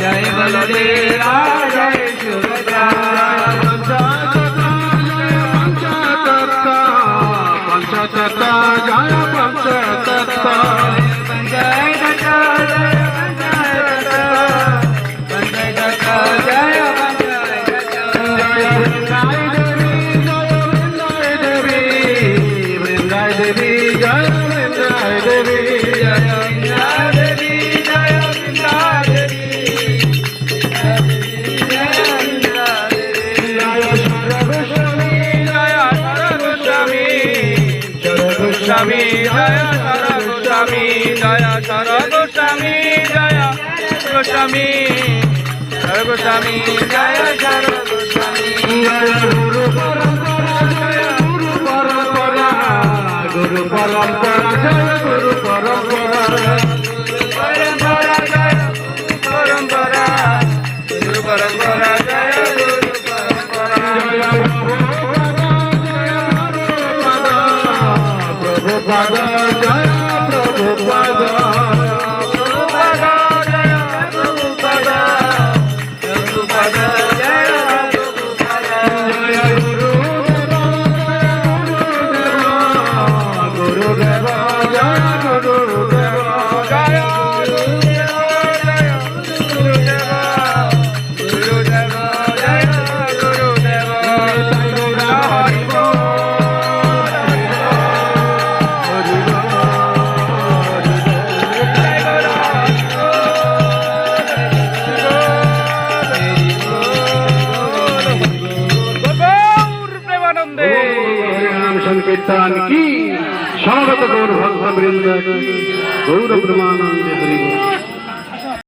जय बलदेवा जय सुभद्रा पंचतत्ता जय पंचतत्ता Goswami Jaya Sara Goswami Jaya Sara Goswami Jaya Goswami Sara Goswami Jaya Sara Goswami Guru Parampara Guru Parampara Jaya Guru Parampara Parampara Jaya Parampara Guru Parampara Jaya Guru Parampara Prabhupada Jaya Prabhupada Prabhupada Jaya Prabhupada Prabhupada Jaya Prabhupada Jaya Guru Deva Jaya Guru Deva Jaya Guru Deva Guru Deva Jaya Guru Deva संकीर्तन की समस्त गौर भक्त वृंद की गौर ब्रह्मानंद हरि बोल।